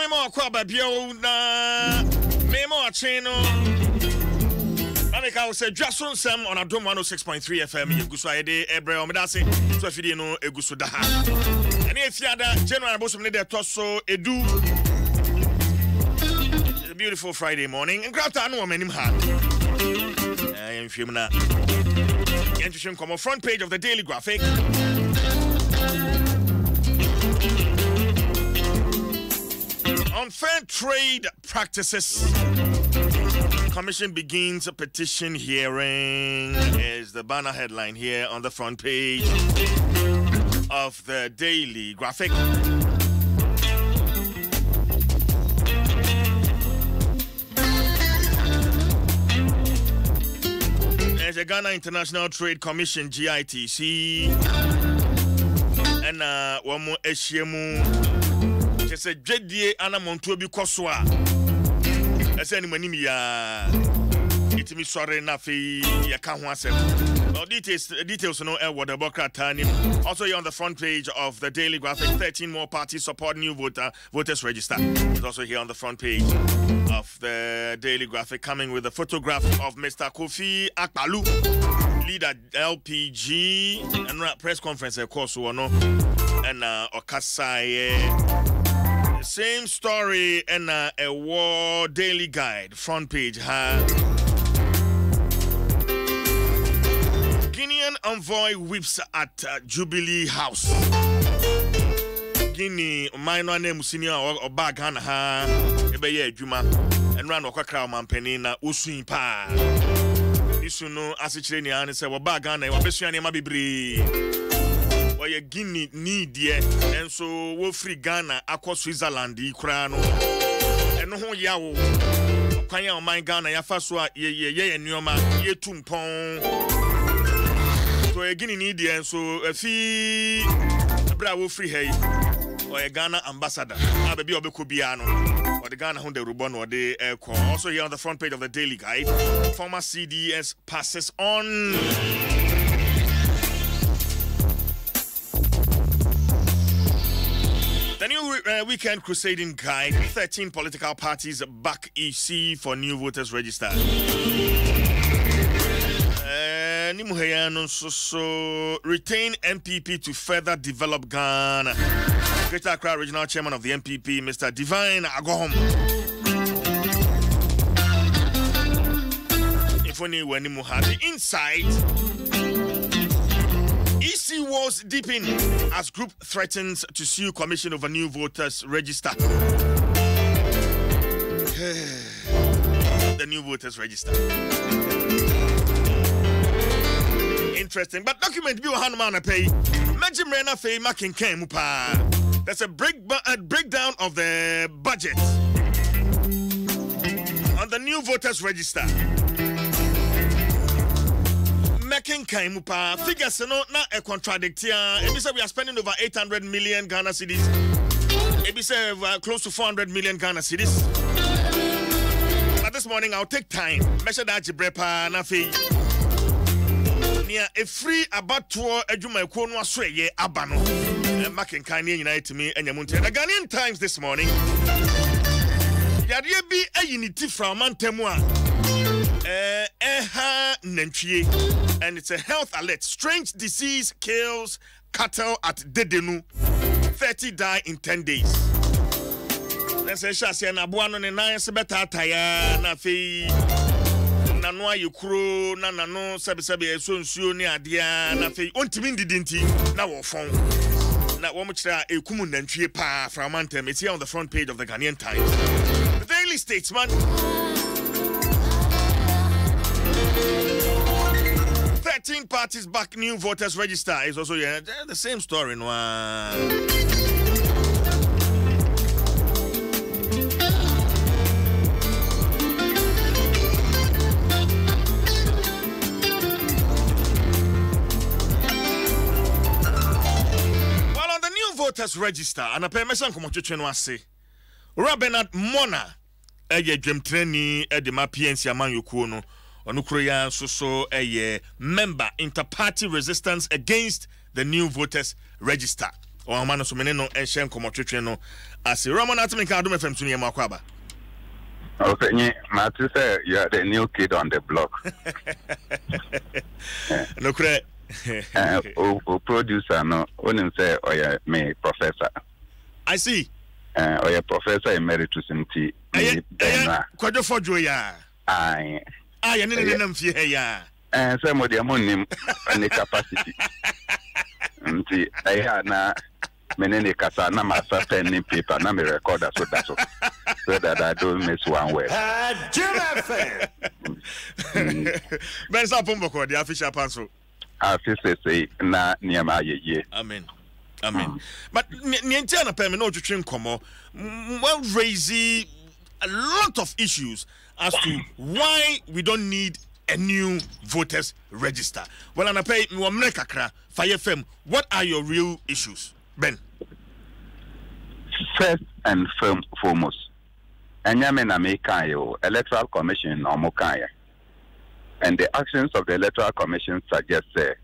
me more kwaba bio na me more chino. Ameka say Dwaso Nsem on Adom 106.3 FM Yeguso ayede ebre omedase so afidi no eguso da ha. Ene efiada January bosom ne de toso edu. It's a beautiful Friday morning. And grab no manim ha. I am filming Interesting come on front page of the Daily Graphic. Unfair trade practices. Commission begins a petition hearing is the banner headline here on the front page of the Daily Graphic. There's a Ghana International Trade Commission GITC and one more Eshiemu. Just a JDA Anamontu Bikoswa. As any money, it's me sorry, nothing. You can't want them. Details no what the Bokatani. Also, here on the front page of the Daily Graphic, 13 more parties support new voters register. It's also here on the front page of the Daily Graphic, coming with a photograph of Mr. Kofi Akpalu, leader LPG, and press conference, of course, and Okasai. Same story and a war daily guide front page Guinean envoy whips at Jubilee House. Guinea minor name senior or bagan ebeye juma and ran okakra mampenina usuin pa. Isuno asichire ni ane se bagan e wabesuane ma bebre. Oye Guinea need ye and so wo free Ghana akwa Switzerland ikura no eno ho yawo kwan ya man Ghana ya faso a ye nneoma ye tumpon so ye Guinea need ye so afi bra wo free hey oye Ghana ambassador abebi obeko bia no or the Ghana Honda Rubon or the aircraft. Also here on the front page of the Daily Guide, former CDS passes on. The new weekend crusading guide, 13 political parties back EC for new voters register. So retain MPP to further develop Ghana. Greater Accra Regional Chairman of the MPP, Mr. Divine Agohom. If only when you have the insight. EC wars deepen as group threatens to sue commission over new voters register. The new voters register. Interesting, but document be Hanman pay. Imagine Rena Fay Makin Kemupa. That's a breakdown of the budget on the new voters register. Making Kaimupa figures no not a contradiction. It say we are spending over 800 million Ghana cedis. It say close to 400 million Ghana cedis. But this morning I'll take time. Measure that Jibrepa Nafi. Near a free abattoir Ejuma Konwa Sway Abano. Making Kanye United to me and Yamunte. The Ghanaian Times this morning. Yadia be a unity from Mantemwa. And it's a health alert. Strange disease kills cattle at Dedenu. 30 die in 10 days. Let's say Shasia Nabuano and Naya Sebeta Taya Nafi Nanwa Yukro Nanano Sabisabi Sunsu Niadia Nafi Untimindi Dinti now phone. Now one much a Kumun and Chipa from Mantem. It's here on the front page of the Ghanaian Times. The Daily Statesman. 13 parties back new voters register is also the same story. No. Well, on the new voters register, and a permission come to say, Bernard Mona, a dream training at the PNC among you. Onukroya so a member inter-party resistance against the new voters register. o ma no so mene no enhye nkomotwetwe no ase Roman atimi ka Adom FM tuni ma kwaba. Okay, Matthew say you are the new kid on the block. No kre. O producer no onim say oya me professor. I see. Oya professor emeritus nti. Kwajo fojo ya. Aye. Aye ne nam fie he ya. Say mo de monim any capacity. Nti aya na menene kasa na masa pen and paper na me record so that I don't miss one word. Ben sa pomboko the official panso. Afise say na niama ye. Amen. But niente na peme no twetwe nkomo well raise a lot of issues as to why we don't need a new voters register. Well, and I pay kakra Fire FM. What are your real issues, Ben? First and foremost, Electoral Commission or Mokaya, and the actions of the Electoral Commission suggest they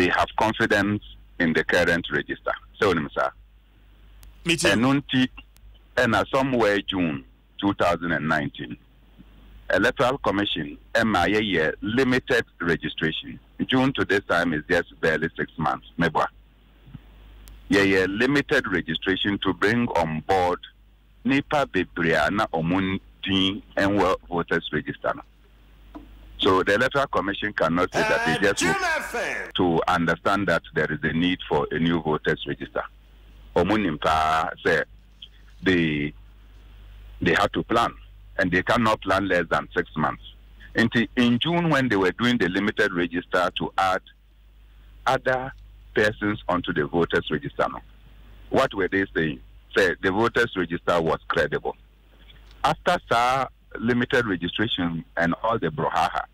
have confidence in the current register. So, me too. And somewhere June 2019. Electoral Commission, MIA limited registration. June to this time is just barely 6 months. Limited registration to bring on board NEWPAPER na Omundi and voters register. So the Electoral Commission cannot say that they just to understand that there is a need for a new voters register. Omunimpa say they have to plan. And they cannot plan less than 6 months. In June, when they were doing the limited register to add other persons onto the voters register, what were they saying? Say the voters register was credible. After limited registration and all the brouhaha,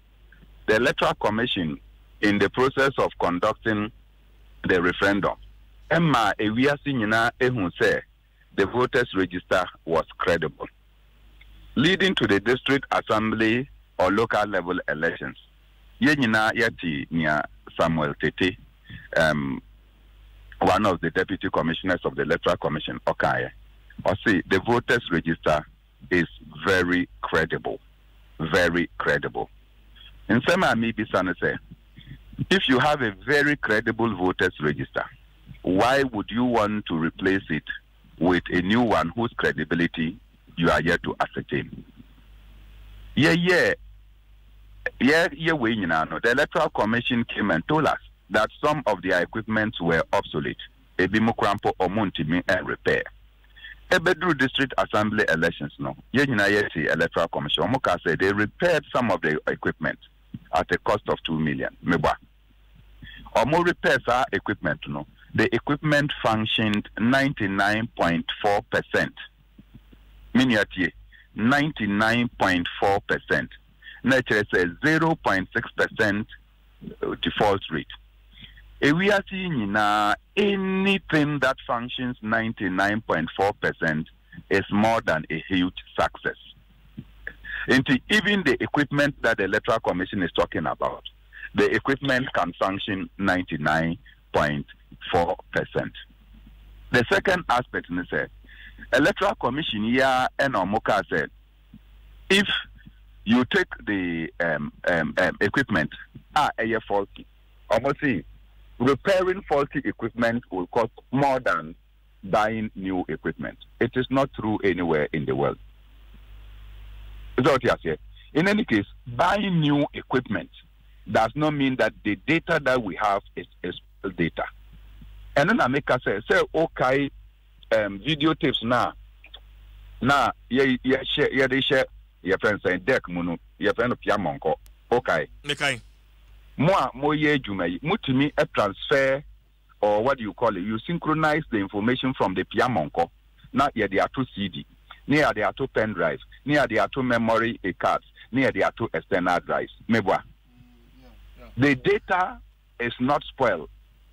the Electoral Commission, in the process of conducting the referendum, Emma Ewiasinyina Ehun said the voters register was credible, leading to the district assembly or local level elections. Yenina yati nia Samuel Tete, one of the deputy commissioners of the Electoral Commission, Okaye, or see the voters register is very credible, very credible. In some maybe say, if you have a very credible voters register, why would you want to replace it with a new one whose credibility you are yet to ascertain? The Electoral Commission came and told us that some of their equipment were obsolete. Ebimukrampo omuntimi and repair. Ebedru District Assembly elections Electoral Commission Omuka said they repaired some of the equipment at a cost of 2 million. Meba. Omo repairs our equipment the equipment functioned 99.4%. Miniature 99.4%. Nature says 0.6% default rate. If we are seeing anything that functions 99.4% is more than a huge success. Even the equipment that the Electoral Commission is talking about, the equipment can function 99.4%. The second aspect is that Electoral Commission here and Omoka said, if you take the equipment, faulty, almost see, repairing faulty equipment will cost more than buying new equipment. It is not true anywhere in the world. Is that what you say? In any case, buying new equipment does not mean that the data that we have is data. And then I make us say, okay, videotapes now, they share your friends saying deck munu, your friend of Yamonko, okay. More ye jumay, mutimi a transfer, or what do you call it? You synchronize the information from the Piamonko. Now there are 2 CD, near there are 2 pen drives, near there are 2 memory cards, near there are 2 external drives. Mebwa. The data is not spoiled.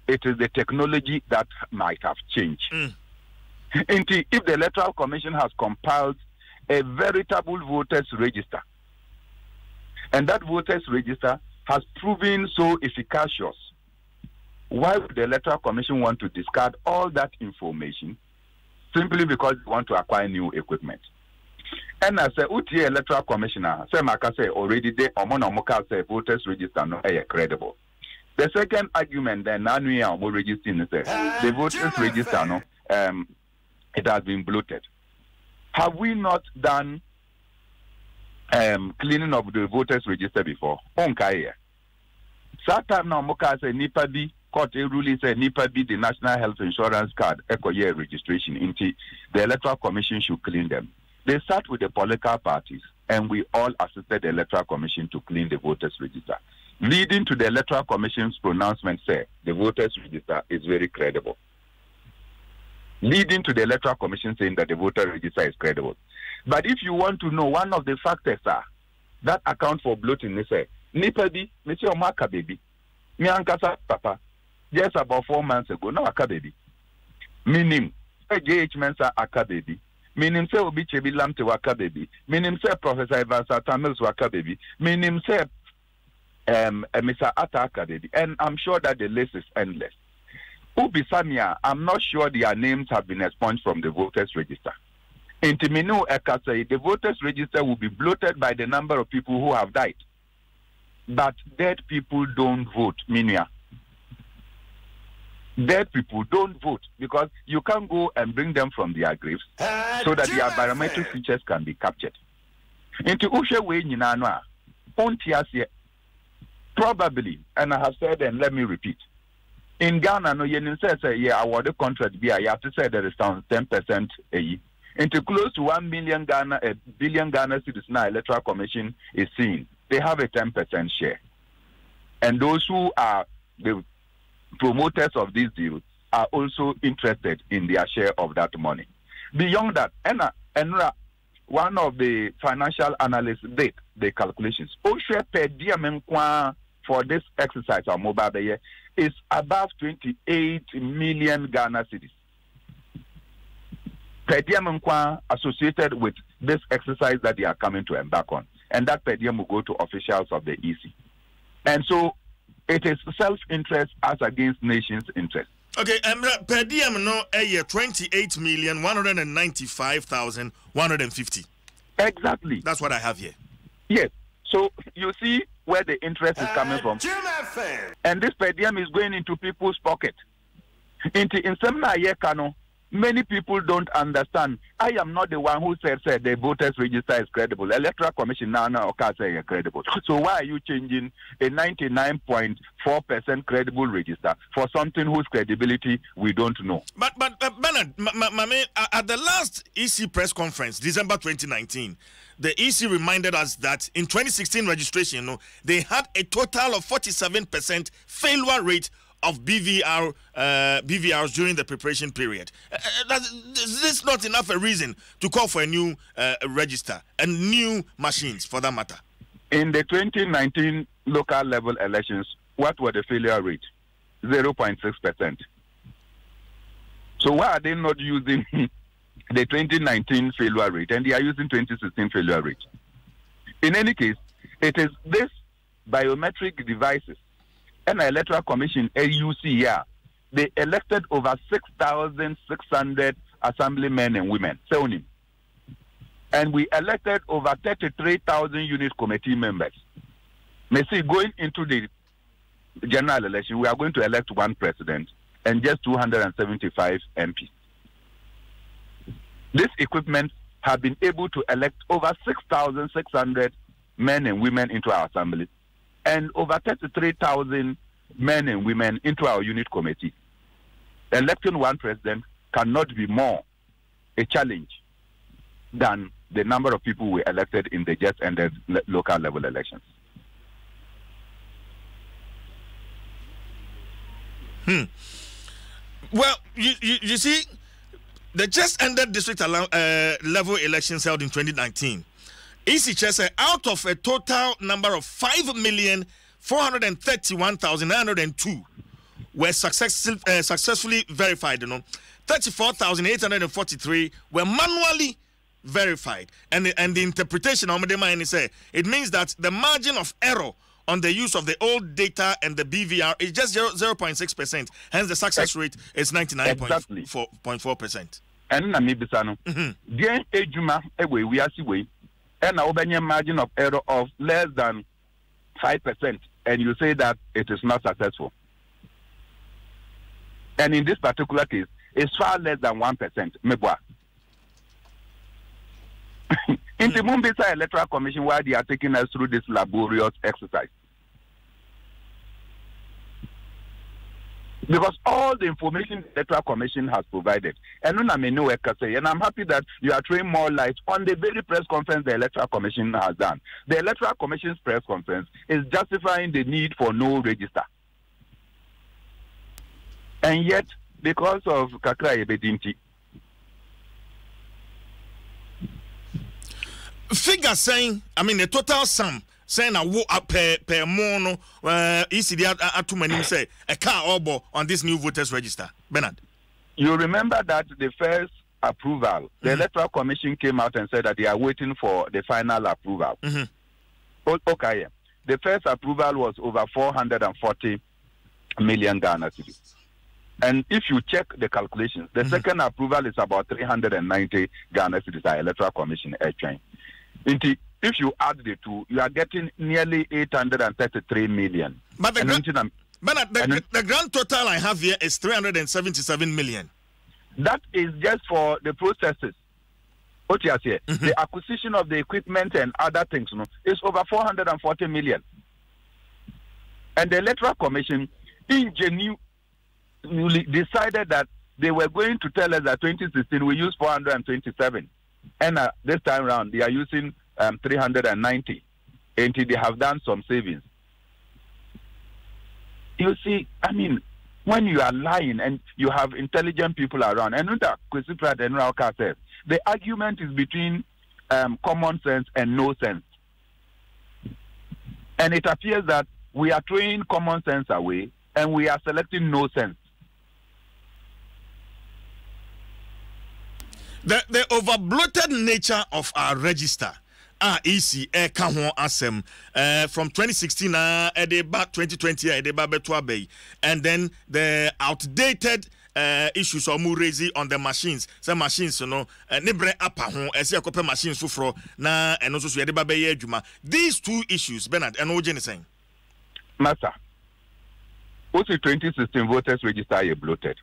It is the technology that might have changed. If the Electoral Commission has compiled a veritable voters register, and that voters register has proven so efficacious why would the Electoral Commission want to discard all that information simply because they want to acquire new equipment? And I say, UTA Electoral Commissioner, say Maka say already they Omonomoka say voters register no credible. The second argument then now we are more registering the voters register no it has been bloated. Have we not done cleaning of the voters register before? Onka Saturn now Moka say NEWPAPER court a ruling say NEWPAPER the National Health Insurance Card eco-year registration into the Electoral Commission should clean them. They start with the political parties, and we all assisted the Electoral Commission to clean the voters register, leading to the Electoral Commission's pronouncement say the voters register is very credible. Leading to the Electoral Commission saying that the voter register is credible. But if you want to know, one of the factors that account for bloating, they say, NEWPAPER, Mr. Omaka baby, me ankasa papa, just about 4 months ago, no aka baby. Meaning, JH Mensa aka baby. Meaning say Obi Chebi Lamte waka baby. Meaning say Professor Ivansa Tamils waka baby. Meaning say Mr. Ataka baby. And I'm sure that the list is endless. Ubi Samia, I'm not sure their names have been expunged from the voters register. Intimino Eka say the voters register will be bloated by the number of people who have died. But dead people don't vote, Minia. Dead people don't vote because you can't go and bring them from their graves so that their biometric features can be captured. Into Ushe way Ninanoa, probably, and I have said and let me repeat. In Ghana, no yen says award the contract be you have to say there is down 10% a year. Into close to 1 billion Ghana citizens now Electoral Commission is seeing. They have a 10% share. And those who are the promoters of these deals are also interested in their share of that money. Beyond that, one of the financial analysts did the calculations. Oshe per diem for this exercise on mobile is above 28 million Ghana cedis. Per diem associated with this exercise that they are coming to embark on. And that per diem will go to officials of the EC. And so it is self-interest as against nations' interest. Okay, per diem no 28,195,150. Exactly. That's what I have here. Yes. So you see where the interest is coming from. And this per diem is going into people's pocket. Into Nsem Kano, many people don't understand. I am not the one who said the voters register is credible. Electoral Commission now say credible. So why are you changing a 99.4% credible register for something whose credibility we don't know? But Bernard, at the last EC press conference, December 2019, the EC reminded us that in 2016 registration, they had a total of 47% failure rate of BVRs during the preparation period. Is this not enough a reason to call for a new register and new machines for that matter? In the 2019 local level elections, what were the failure rate? 0.6%. So why are they not using the 2019 failure rate and they are using 2016 failure rate? In any case, it is this biometric devices and the Electoral Commission, AUC, they elected over 6,600 assemblymen and women. And we elected over 33,000 unit committee members. See, going into the general election, we are going to elect one president and just 275 MPs. This equipment have been able to elect over 6,600 men and women into our assembly and over 33,000 men and women into our unit committee. Electing one president cannot be more a challenge than the number of people we elected in the just ended local level elections. Well, you see, the just ended district level elections held in 2019, EC Chair said out of a total number of 5,431,902 were successfully verified. 34,843 were manually verified, and the interpretation of the mind is it means that the margin of error on the use of the old data and the BVR is just 0.6%. Hence, the success rate is 99.4%. And na maybe sano. Dear ejuma ewe we are way, and our margin of error of less than 5%, and you say that it is not successful. And in this particular case, it's far less than 1%. Mebwa. In the Mumbisa Electoral Commission, why they are taking us through this laborious exercise? Because all the information the Electoral Commission has provided, and I'm happy that you are throwing more light on the very press conference the Electoral Commission has done. The Electoral Commission's press conference is justifying the need for no register. And yet, because of Kakra Ebedinti, figure saying, I mean, the total sum saying a per mono, ECD at too many say a car obo on this new voters register. Bernard, you remember that the first approval, the Electoral Commission came out and said that they are waiting for the final approval. Okay, the first approval was over 440 million Ghana cedis. And if you check the calculations, the second approval is about 390 Ghana cedis by Electoral Commission. If you add the two, you are getting nearly 833 million. But the grand total I have here is 377 million. That is just for the processes. What you are saying, the acquisition of the equipment and other things, is over 440 million. And the Electoral Commission decided that they were going to tell us that 2016 we used 427, and this time around they are using 390, and they have done some savings. You see, I mean, when you are lying and you have intelligent people around, and the argument is between common sense and no sense, and it appears that we are throwing common sense away and we are selecting no sense. The over-bloated nature of our register, EC, Dwaso Nsem, from 2016, about 2020, and then the outdated issues or raising on the machines. Some machines, nebre apa as a copy machines for na and also juma. These two issues, Bernard, and Ojen is saying, Master, what's the 2016 voters register are bloated?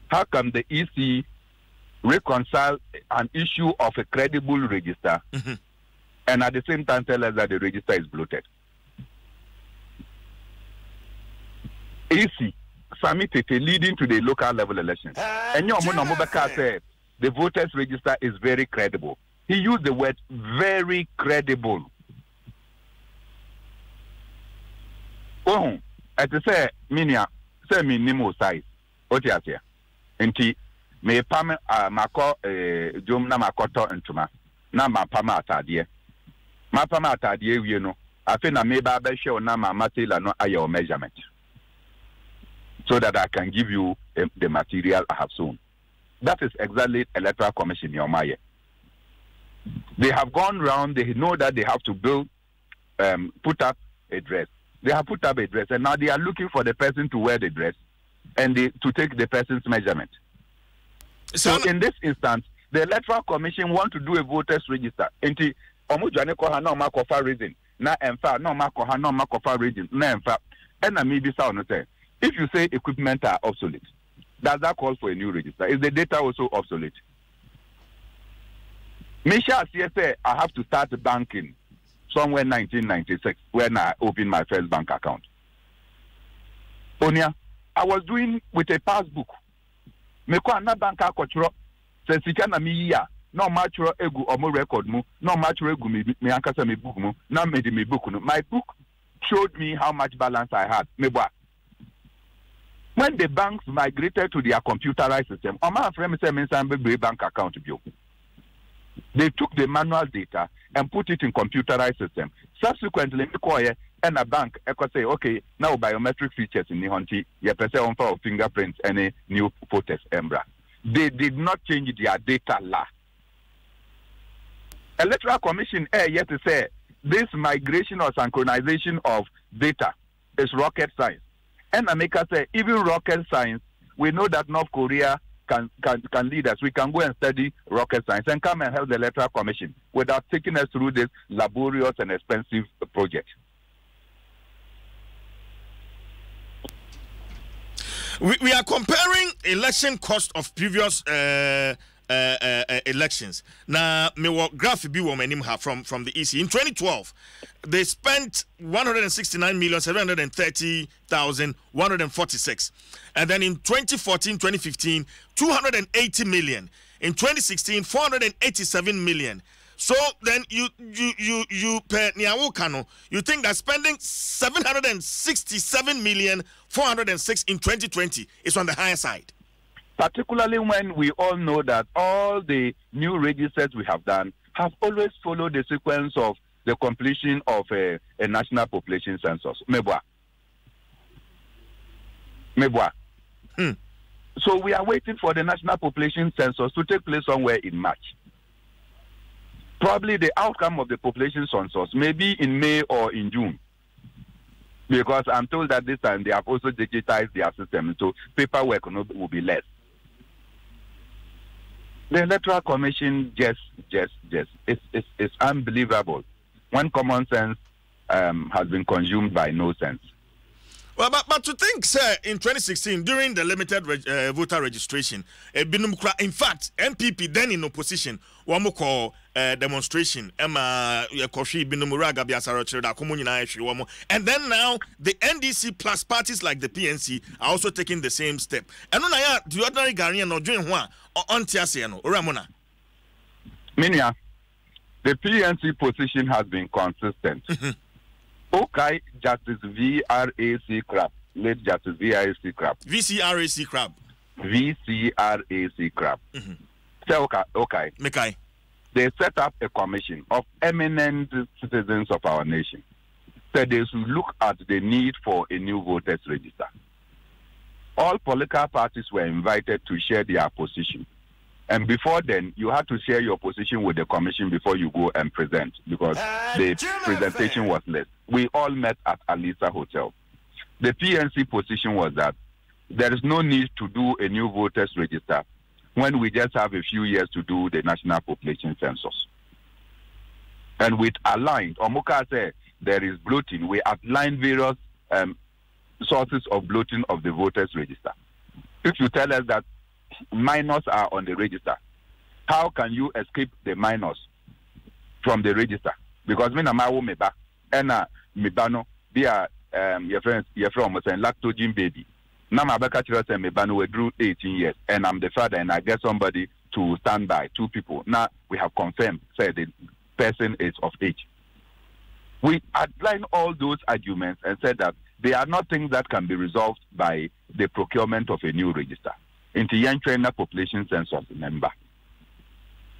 How come the EC reconcile an issue of a credible register and at the same time tell us that the register is bloated? EC submitted leading to the local level elections. And said the voters register is very credible. He used the word very credible. Oh, as I say, Minia, say me nimo size. What you say? Enti me pam mako jom na makoto ntuma na mapama atade. Mapama atade wie no. Afi na me ba hwe na matela no aye measurement, so that I can give you the material I have sown. That is exactly Electoral Commission Yomaye. They have gone round, they know that they have to build, put up a dress. They have put up a dress, and now they are looking for the person to wear the dress and to take the person's measurement. So in this instance, the Electoral Commission want to do a voters register. Enti omujane ko ha na ma ko fa reason na emfa na ma ko ha na ma ko fa reason na emfa. And na me bi sa no say, if you say equipment are obsolete, does that call for a new register? Is the data also obsolete? Misha say I have to start banking somewhere in 1996 when I opened my first bank account. Onia, I was doing with a passbook. Me ko na bank akotro se sika na mi ya no matro egu omo record mu no matro egu me ankasa me book mu na me de me book no. My book showed me how much balance I had. Me boy, when the banks migrated to their computerized system, bank account bill, they took the manual data and put it in computerized system. Subsequently, and a bank say, okay, now biometric features in Nihonti, you person for fingerprints and new photos embra. They did not change their data law. Electoral Commission yet to say this migration or synchronization of data is rocket science. And America say even rocket science, we know that North Korea can lead us. We can go and study rocket science and come and help the Electoral Commission without taking us through this laborious and expensive project. We are comparing election cost of previous elections. Now, me what graph be woman from the EC in 2012, they spent 169,730,146, and then in 2014-2015, 280 million. In 2016, 487 million. So then you per Niawukano, you think that spending 767,406 in 2020 is on the higher side? Particularly when we all know that all the new registers we have done have always followed the sequence of the completion of a national population census. Meboa. So we are waiting for the national population census to take place somewhere in March. Probably the outcome of the population census may be in May or in June. Because I'm told that this time they have also digitized their system, so paperwork will be less. The Electoral Commission it's unbelievable when common sense has been consumed by no sense. Well, but to think, sir, in 2016, during the limited voter registration, in fact, MPP then in opposition, one more call demonstration, and then now the NDC plus parties like the PNC are also taking the same step. And on the ordinary Ghanaian or doing one on Tiasiano or Ramona. Minia, the PNC position has been consistent. Okay, Justice VRAC Crab, late Justice VRAC Crab. VCRAC Crab. VCRAC Crab. So, okay. Mekai. They set up a commission of eminent citizens of our nation. So they should look at the need for a new voters register. All political parties were invited to share their position. And before then, you had to share your position with the commission before you go and present, because the presentation was less. We all met at Alisa Hotel. The PNC position was that there is no need to do a new voters register when we just have a few years to do the national population census. And with aligned, Omoka said there is bloating. We outlined various sources of bloating of the voters register. If you tell us that minors are on the register, how can you escape the minors from the register? Because me na mawo meba ena mebano be a your friend almost saying lactogen baby. Now my back say mebano we drew 18 years and I'm the father and I get somebody to stand by, 2 people. Now we have confirmed say the person is of age. We outlined all those arguments and said that they are not things that can be resolved by the procurement of a new register. Into young trainer population census member.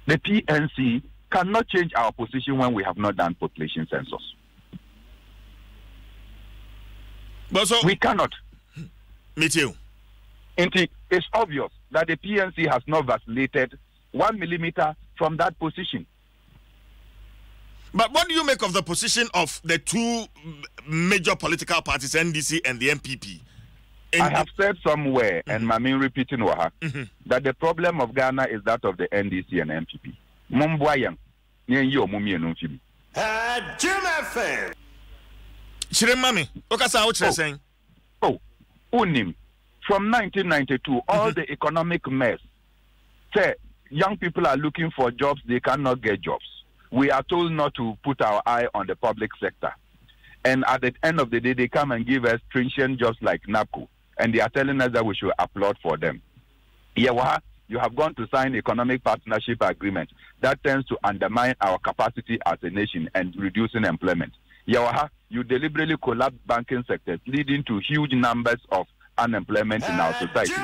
The PNC cannot change our position when we have not done population census. But so, we cannot. Me too. It's obvious that the PNC has not vacillated 1 millimeter from that position. But what do you make of the position of the 2 major political parties, NDC and the MPP? I have said somewhere, and Mamin repeating Waha, that the problem of Ghana is that of the NDC and MPP. Mumbuayang, Nyo Mumi and Unfibi. Adom Chirem Mami, Okasa, what you're saying? Oh, Unim. From 1992, all the economic mess. Say, young people are looking for jobs, they cannot get jobs. We are told not to put our eye on the public sector. And at the end of the day, they come and give us stringent jobs like NAPCO. And they are telling us that we should applaud for them. Yawaha, you have gone to sign economic partnership agreement that tends to undermine our capacity as a nation and reducing employment. Yawaha, you deliberately collapse banking sectors, leading to huge numbers of unemployment in our society.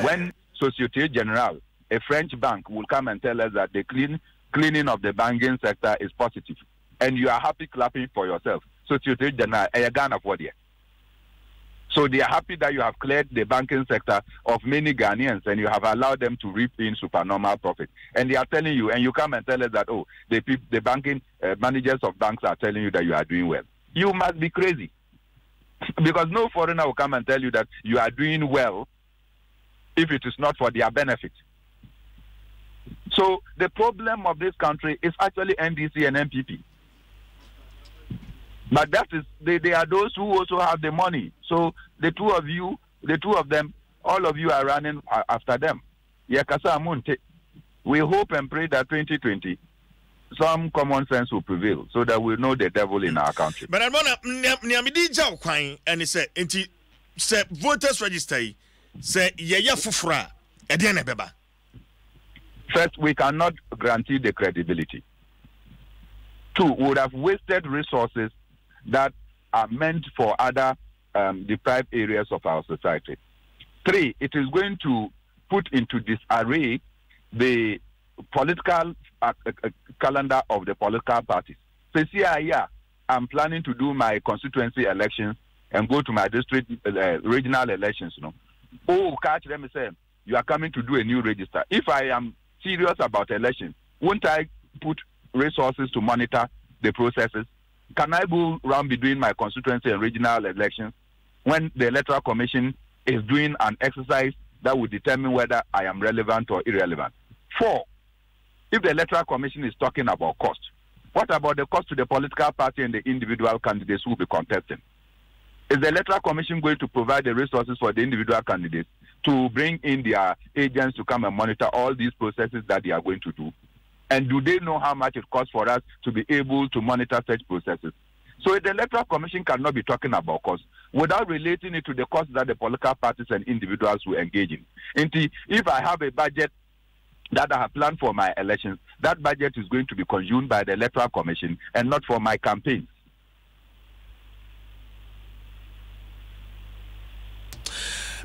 When Societe Generale, a French bank, will come and tell us that the cleaning of the banking sector is positive, and you are happy clapping for yourself. Societe Generale, Ghana for there. So they are happy that you have cleared the banking sector of many Ghanaians and you have allowed them to reap in supernormal profit. And they are telling you, and you come and tell us that, oh, the banking managers of banks are telling you that you are doing well. You must be crazy. Because no foreigner will come and tell you that you are doing well if it is not for their benefit. So the problem of this country is actually NDC and MPP. But that is, they are those who also have the money. So the two of them, all of you are running after them. We hope and pray that 2020, some common sense will prevail so that we know the devil in our country. But I want to, and he said, voters register, say, yeah, fufra, ediane beba. First, we cannot guarantee the credibility. Two, we would have wasted resources that are meant for other deprived areas of our society. Three, it is going to put into disarray the political calendar of the political parties. So, I'm planning to do my constituency elections and go to my district regional elections. Oh, catch them and say, you are coming to do a new register. If I am serious about elections, won't I put resources to monitor the processes? Can I go around be doing my constituency and regional elections when the Electoral Commission is doing an exercise that will determine whether I am relevant or irrelevant? Four, if the Electoral Commission is talking about cost, what about the cost to the political party and the individual candidates who will be contesting? Is the Electoral Commission going to provide the resources for the individual candidates to bring in their agents to come and monitor all these processes that they are going to do? And do they know how much it costs for us to be able to monitor such processes? So the Electoral Commission cannot be talking about cost without relating it to the cost that the political parties and individuals will engage in. If I have a budget that I have planned for my elections, that budget is going to be consumed by the Electoral Commission and not for my campaigns.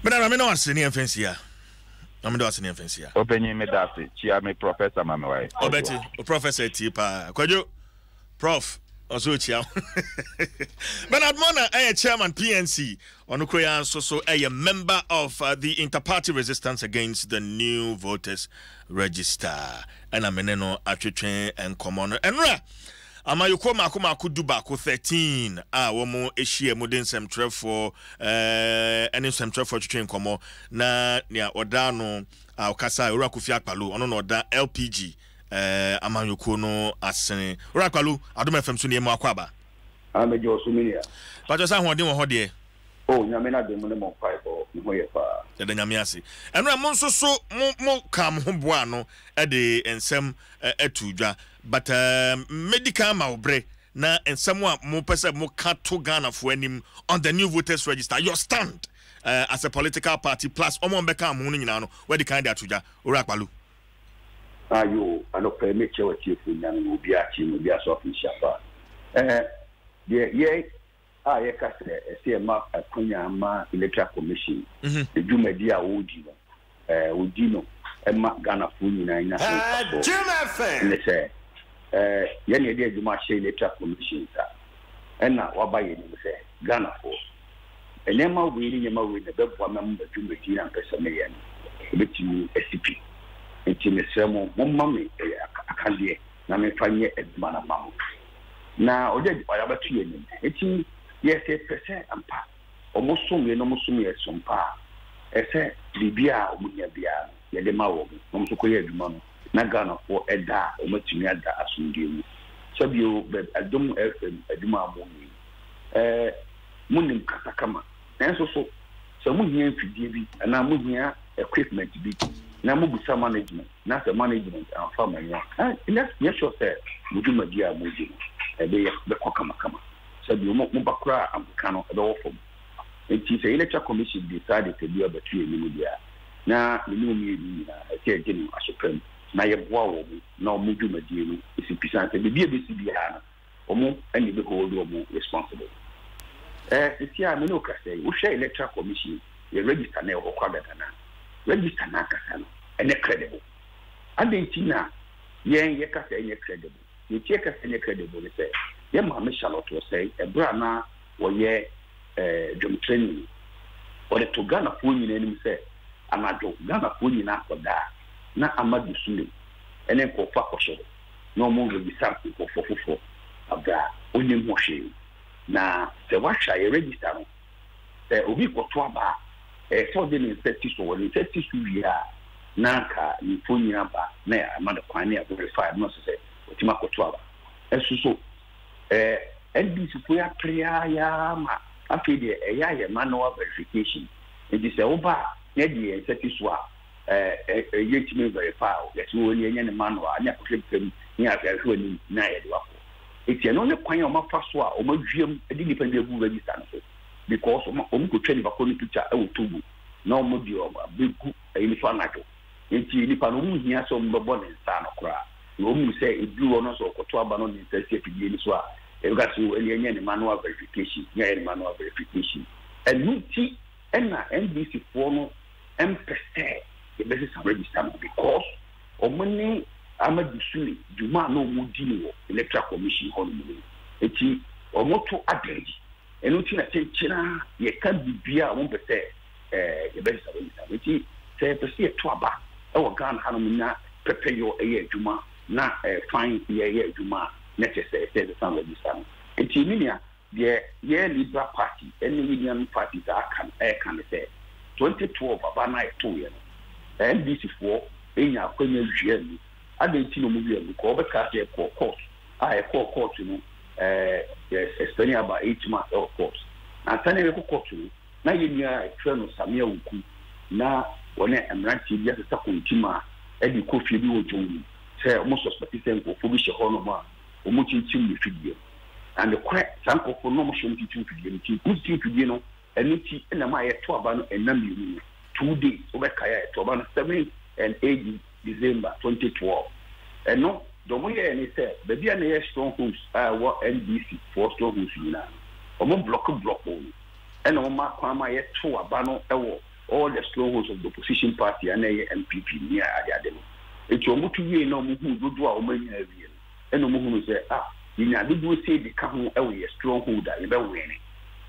But I mean, no one's in offense here. I'm not in offense here. Opening me that Chia me Professor Mamawai. Obeti, Professor Tipa. Kwajo, Prof. Also Chia. But Admona, a chairman PNC on Ukraine, so a member of the Interparty Resistance Against the New Voters Register. And I'm in Attrition and Commoner. And Amayuko Makuma Kuduba 13 womo eshie modern Nsem for Nsem for train komo na nia odano okasa Urakufi Akpalu ono no oda LPG Amayuko no asen Urakpalu Adom FM so ne mu akwaba amejo suminia pato sa hoden wo hode oh nyame na dem ne mo pai bo ho ye pa ya da nyame ase enra mo nso so mo kam ho boa no e de Nsem atudwa but medical maubre na ensemo mo pese mo kato Ghana for anim on the new voters register your stand as a political party plus omo mbeka mo no nyina no where the kind atuja Urakpalu ayo ano pe me che wati fu nyame obi achi no bi aso fi shafa ye ka se ma akunya ma Electoral Commission edumadi a odi no ma Ghana fu nyina ina so yene de adwuma hye Electoral Commission sa ena waba ye ni se Ghana for enema we ni nyema we ne beboa mem badwumadi na pesa me ye no betimi SCP etimi semo mommame akande na me fanye adwuma na mamu na oje ayabatu ye ni eti yes pese ampa omusum ye no musum ye sompa ese bibia omunya bia ye de mawo no msuko ye adwuma no na Ghana for eda omatumi ada asundie mu sabio Adom FM adwuma amoni munim katakama nanso so so muhia mfidie bi na muhia equipment bi na mubusa management na the management and farmer na yes sure say muduma dia muji ebe kama sabio mo bakura amka no ebe wo fom enti say Electoral Commission decided to do abatu enimu dia na menu mi na ekegenu asopem na ye boa wo na omuduma die no isi pisante bibia besi bia na omo ani be hold omo responsible iti a me no ka say wo hwe Electoral Commission ye register na ho kwa gada na register na kasa no ene credible adentina ye ka say ene credible ye tie ka say ene credible le say ye ma me Charlotte wo say e bra na wo ye drum training or the to Ghana for you and say, Amado, Ghana for you now for that. Na Amadu Sule, and then for Fakosho. No more will be something for Abra, only more shame. Now, the watch I register. A week or 2 hours, a 4 days in 30 or in 30 years. Nanka, you phone number, nay, I'm not a pioneer, verified, not to say, what you make 2 hours. And so, and this is where prayer, yama, after the AI manual verification. It is over, maybe a 30 swap. Yet me verify that you only any manual, and I clip him near the night. It's an only point of my first one, or my dream, a independent register. Because could train back on the picture, I will do no more big uniform. It's Nippon here, some body and son of cry. You only say it blew on us or Cotuaban on the CPD. You got to any manual verification, manual verification. And Muti and NBC formal and per se. The basis of register because money Amadu Sule, Juma no Mudino, Electoral Commission Honolulu. It's almost to average. And looking at China, you can't be beer 1%. The basis of register. Which say, to see a twaba, our gun Hanumina, prepare your air Juma, not a fine year Juma, necessary, said the sound of register. It's Emilia, the Liberal Party, any Indian parties can say 2012 about night 2 years. NBC4 in your premier journey. I didn't know movie because I court. I call court, spending about 8 months of course. And sending a court to now you are a friend of Samia Uku. Now, when I'm ranching, yes, a second Tima, Eddie Kofi, you will say most of the participants will publish a honor or much in chimney figure. And the crack, some of the normal showing to good to and it's in a Maya 12 and number 2 days over Kaya to about 7 and 8 December 2012. And no, the way any said, the DNA strongholds are what NBC 4 strongholds in now. Or block only. And on my Kwama yet 2 abano all the strongholds of the opposition party and NPP near Adom. It's your motive, no who do our money every year. And no who say, you know, did you say the come away a stronghold that you better winning?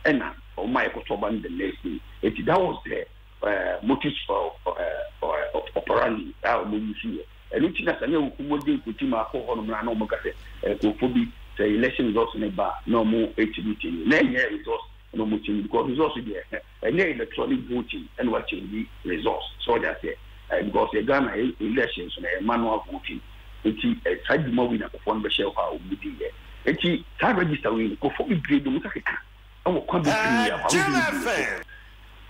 And now, on my Kotoban the next day, that was there. Motives for operandi movie and which is a new Kumodi Kutima Honomano Mocate, Kofobi, the election results in a bar, no more HBT, name results, no more because results there, and then electronic voting and watching the results. So that's it. Because the Ghana elections and manual voting, it's a side moving at the phone, the shelf, how would be there. It's time register with Kofobi grade the Mutaka. I will come to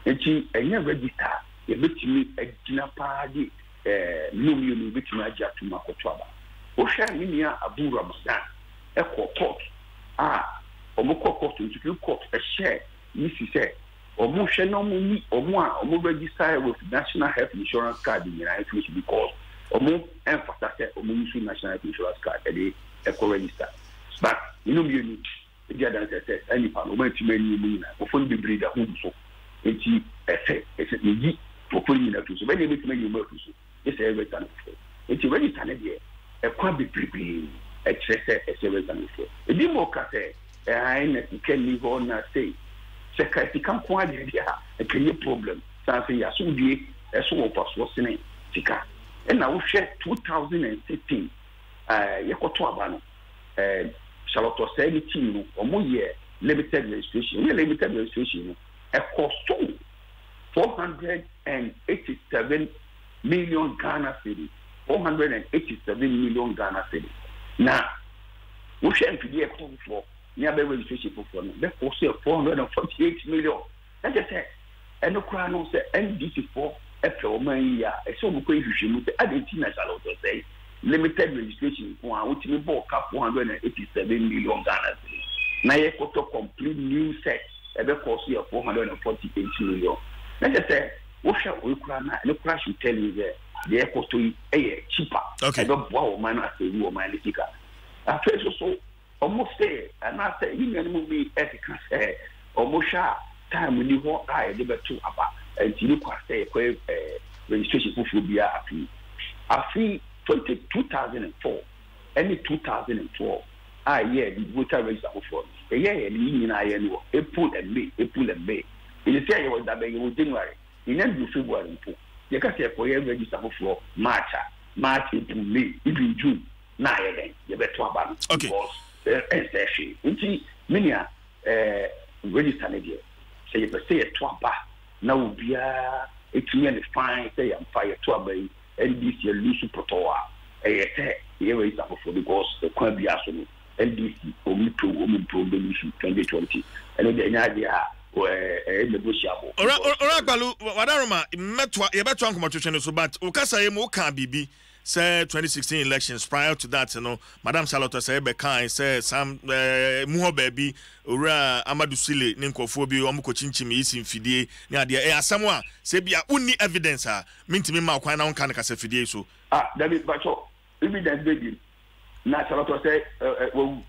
Eti enye register e betimi agina paadi no betimi agya to makotwaba o hwa minia Abu Ramadan e court omukọ court into court e share yisi say omo hwe no mo ni omo register with National Health Insurance Card in United States because omo emphasize omo use National Health Insurance Card e register but mienu e dia dan say any pa no betimi ni na ofo ni bebre da hu so eti ese meji popoli na tuso bele beti meji mo tuso ese everything eti when it ane de e kwa bebrebe e trese ese everything edi mo ka se ai na ikeni ho na say security kan kwa de dia e kenye problem sa se ya so die e so wo paso sene tika e na wo hwe 2016 yekoto aba no Charlotte say ni team no omo ye limited registration a cost 487 million Ghana cedis. 487 million Ghana cedis. Now, we shall be a call for near registration for them. That cost 448 million. That's just it. And the crown said NDC4 after Omania, a so much you say Argentina shall say limited registration for which we bought 487 million Ghana cedis. Now you got a complete new set. Ever cost you 448 million. Let's just say, what shall we cry now? The crash will tell you that the air cost to cheaper. Okay. I don't wow, man, I say, you are my litica. I feel so almost say, and I say, you can move me ethical, almost time when you walk, I never took about, and you can say, registration for be a fee. I fee 2004, any 2004. The voter register for a year and I know April and May You say you was that you was January. In every February, you can say for every register for March, April, May, even June. Now again, you better about okay. Because many register again. Say you say a twapa. Now we are it's really fine. Say I'm fire to obey NDC loose protoa. Say here is for because the can be asked NDC Omipro 2020. And the idea negotiable. Orabalu, Wadaroma, Metwa, Yabatuan Commotion, so but Ukasa Moka Bibi. Say 2016 elections prior to that, Madame Charlotte say Bekai say some Muho baby Ura Amadou Sile Ninkophobia Omuko Chinchimi is in Fidie near the someone say be only evidence minti me ma kwana on kan ka se Fidie so that is bacho evidence baby na Charlotte say and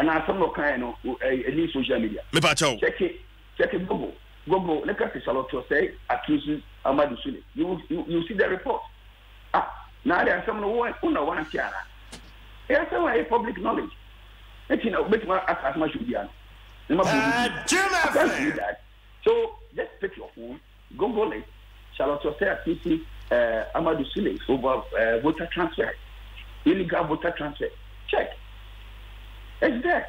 I some kind any social media me bacho check it Google let us Charlotte say accuse Amadou Sile you see the report. Now there are some who one tiara. There are some public knowledge. Let you know, but as much as you that. So just pick your phone, Google it. Charlotte say accusing Amadou Sile over voter transfer, illegal voter transfer. Check. It's there.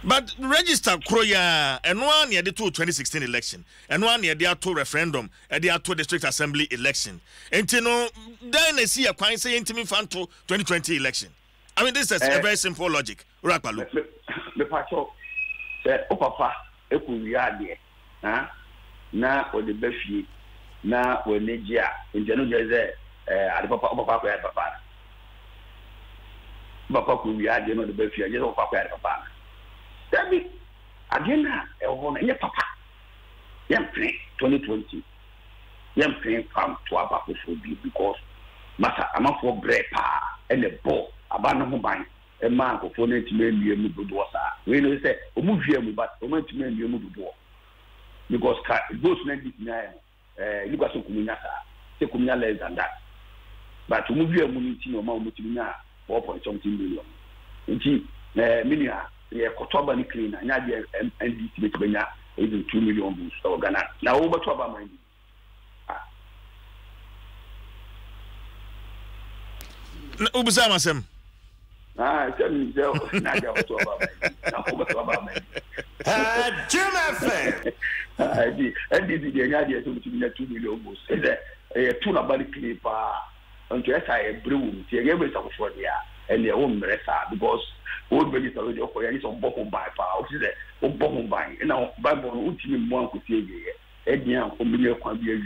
But register Kroya and one near the 2016 election, and 1 year the 2 referendum, and the 2 district assembly election. And you know, then I see a quite say intimate fan to 2020 election. I mean, this is a very simple logic. Rapalu. The pacho said, "Oh, papa, Ekuya, na or the Befi, na or Nigia, in general, at Papa, Papa, Papa, Kuya, you know, the Befi, you know, Papa, Papa." David, again, a papa. Yam playing 2020. Yam playing from to Abacophobia because Massa Amafo Brepa and the ball, Abandon Mobile, a man of 4 million Mubudosa. We know say, Omuvium, but Oment million Mubudo. Because those men did you got so Kuminasa, Sekumina less than that. But Omuvium Munitino, Mutina, 4.something million. Indeed, Minia. Yeah, Kotoba clean, and Nadia NDC between even 2 million boosts or Ghana. Now over to about my Ubusama Sem. Tell me, Nadia was to about me. Jim FM. NDC, the Nadia to 2 million boosts. A tuna body clip, and to SI brew, the every sort for the and their own resa because old register already offer any some bottom by power, which is a bottom by. And now, Bible ultimate one could say, Edian, familiar can be a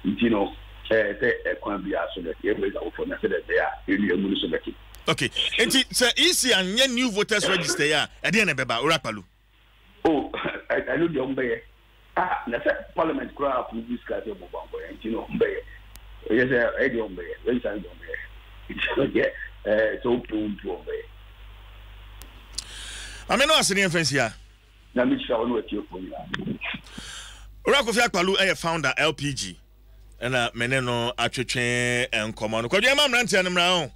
you know, say a can be so that every offer that they are in your municipality. Okay, and it's easy and new voters register at the end of Urapalu. Oh, I know the Umbe. That's a parliament crowd with this guy, and you know, Umbe. Yes, Eddie Umbe, very sad Umbe. Yeah. So to obey. I mean, no, I see the influence here. Now, Michelle, what you for you? Rakofia Palu, a founder LPG, and Meneno Acheche and Common. Could you remember Ranty?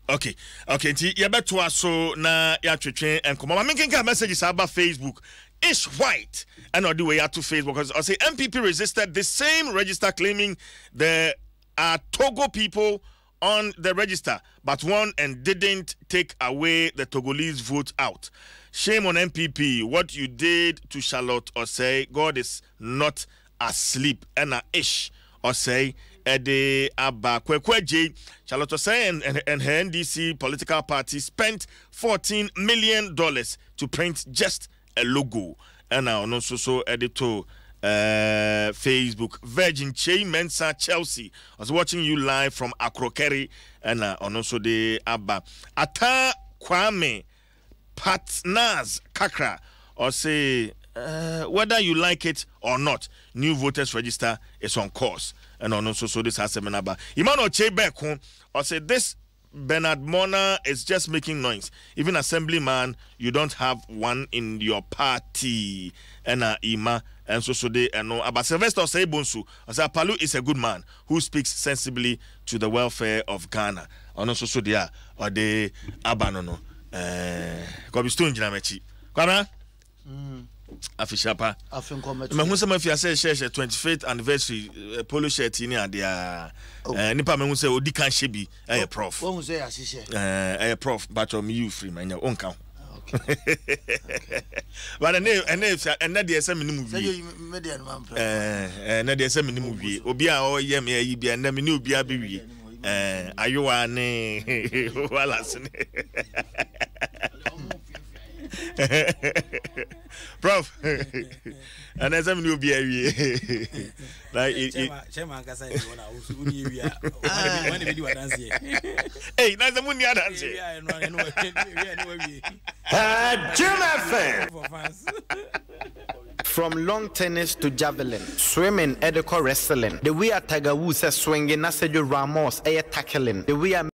Okay, you better to so na Yacheche and Common. I'm making messages about Facebook. Ish white, and I'll do way out to Facebook because I say MPP resisted the same register claiming there are Togo people on the register, but won and didn't take away the Togolese vote out. Shame on MPP. What you did to Charlotte or say God is not asleep. And ish or say Ede Abba Kwekweje. Charlotte or say and her NDC political party spent $14 million to print just a logo. And now also editor. Facebook Virgin Che Mensa Chelsea. I was watching you live from Akrokeri and also the Abba Ata Kwame Patnaz Kakra or say whether you like it or not, new voters register is on course and also so this has a menaba. Imano Che Beko or say this Bernard Mona is just making noise. Even assemblyman, you don't have one in your party. And Ima and so they no. But Sylvester say Bonsu, as Palu is a good man who speaks sensibly to the welfare of Ghana. And also so they are or they abanono. Kobi stone jinamechi. Kwara? Afishapa. Mahu some of you say share 25th anniversary polo shirt in there. Nipa me say odi kan shebi prof. Who say asise? Prof but you free man your own count. But and na dey say me nim wi. Say media no man. Na dey say me nim wi. Obi a o ye me ayi bia na me ni obi a be wi. Ayowa ne wala sene. Prof, and as I'm new be like Chairman Kasa is one house. When we do a dance here. Hey, that's the money dance. Jim FM. From long tennis to javelin, swimming, edico wrestling. The way a Tiger Woods is swinging, Nasejo Ramos, tackling. The way